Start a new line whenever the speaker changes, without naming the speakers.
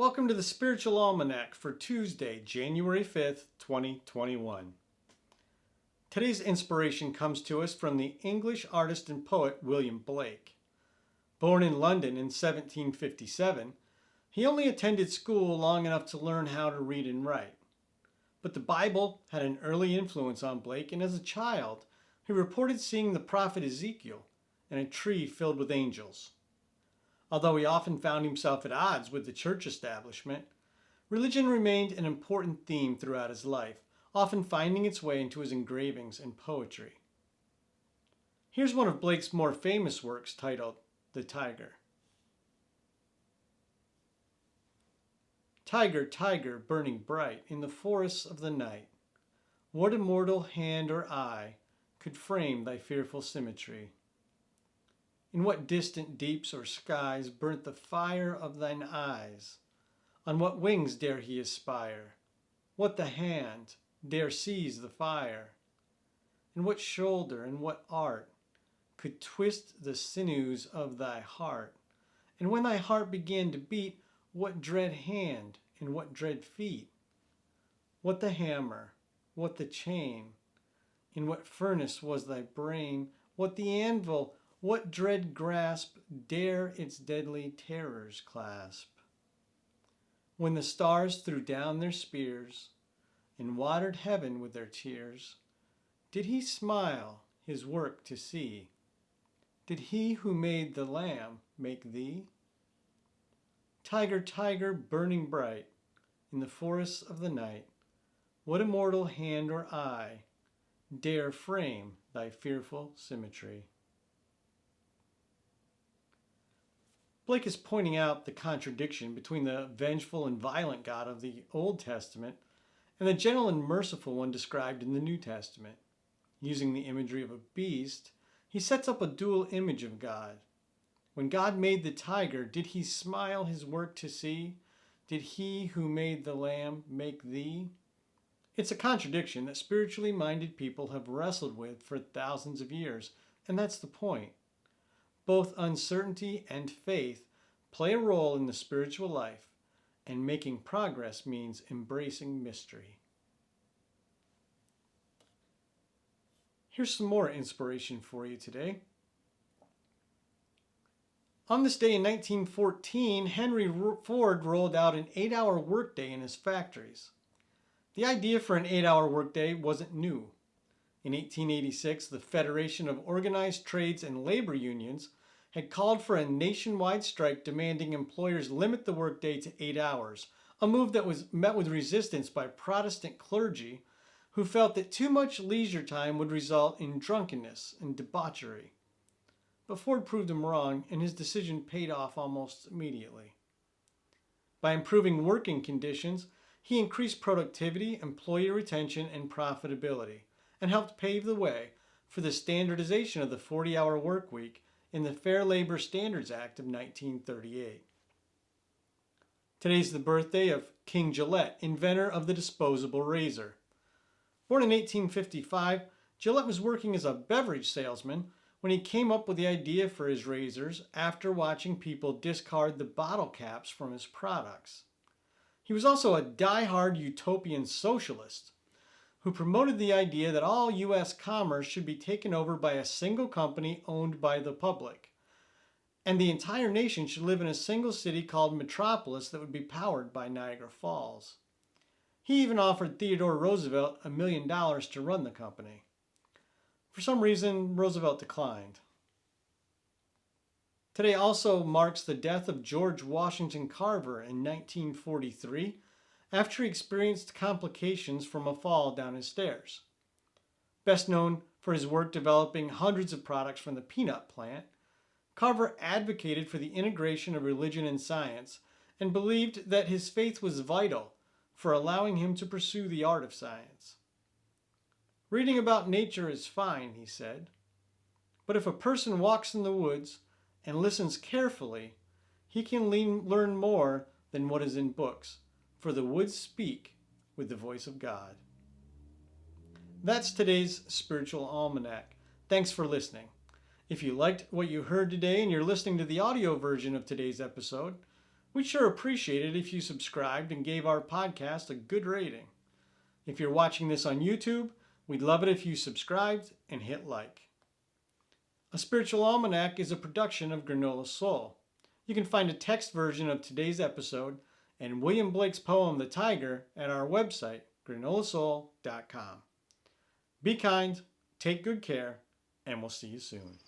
Welcome to the Spiritual Almanac for Tuesday, January 5th, 2021. Today's inspiration comes to us from the English artist and poet William Blake. Born in London in 1757, he only attended school long enough to learn how to read and write. But the Bible had an early influence on Blake, and as a child, he reported seeing the prophet Ezekiel and a tree filled with angels. Although he often found himself at odds with the church establishment, religion remained an important theme throughout his life, often finding its way into his engravings and poetry. Here's one of Blake's more famous works titled The Tyger. Tyger, Tyger, burning bright in the forests of the night, what immortal hand or eye could frame thy fearful symmetry? In what distant deeps or skies burnt the fire of thine eyes? On what wings dare he aspire? What the hand dare seize the fire? And what shoulder and what art could twist the sinews of thy heart? And when thy heart began to beat, what dread hand and what dread feet? What the hammer? What the chain? In what furnace was thy brain? What the anvil? What dread grasp dare its deadly terrors clasp? When the stars threw down their spears and watered heaven with their tears, did he smile his work to see? Did he who made the Lamb make thee? Tyger, Tyger, burning bright in the forests of the night, what immortal hand or eye dare frame thy fearful symmetry? Blake is pointing out the contradiction between the vengeful and violent God of the Old Testament and the gentle and merciful one described in the New Testament. Using the imagery of a beast, he sets up a dual image of God. When God made the tiger, did he smile his work to see? Did he who made the lamb make thee? It's a contradiction that spiritually minded people have wrestled with for thousands of years, and that's the point. Both uncertainty and faith play a role in the spiritual life, and making progress means embracing mystery. Here's some more inspiration for you today. On this day in 1914, Henry Ford rolled out an 8-hour workday in his factories. The idea for an 8-hour workday wasn't new. In 1886, the Federation of Organized Trades and Labor Unions had called for a nationwide strike demanding employers limit the workday to 8 hours, a move that was met with resistance by Protestant clergy who felt that too much leisure time would result in drunkenness and debauchery. But Ford proved him wrong, and his decision paid off almost immediately. By improving working conditions, he increased productivity, employee retention, and profitability, and helped pave the way for the standardization of the 40-hour work week in the Fair Labor Standards Act of 1938. Today's the birthday of King Gillette, inventor of the disposable razor. Born in 1855, Gillette was working as a beverage salesman when he came up with the idea for his razors after watching people discard the bottle caps from his products. He was also a die-hard utopian socialist who promoted the idea that all U.S. commerce should be taken over by a single company owned by the public, and the entire nation should live in a single city called Metropolis that would be powered by Niagara Falls. He even offered Theodore Roosevelt $1 million to run the company. For some reason, Roosevelt declined. Today also marks the death of George Washington Carver in 1943, after he experienced complications from a fall down his stairs. Best known for his work developing hundreds of products from the peanut plant, Carver advocated for the integration of religion and science and believed that his faith was vital for allowing him to pursue the art of science. Reading about nature is fine, he said, but if a person walks in the woods and listens carefully, he can learn more than what is in books. For the woods speak with the voice of God. That's today's Spiritual Almanac. Thanks for listening. If you liked what you heard today and you're listening to the audio version of today's episode, We'd sure appreciate it if you subscribed and gave our podcast a good rating. If you're watching this on YouTube, we'd love it if you subscribed and hit like. A Spiritual Almanac is a production of Granola Soul. You can find a text version of today's episode and William Blake's poem, The Tyger, at our website, granolasoul.com. Be kind, take good care, and we'll see you soon.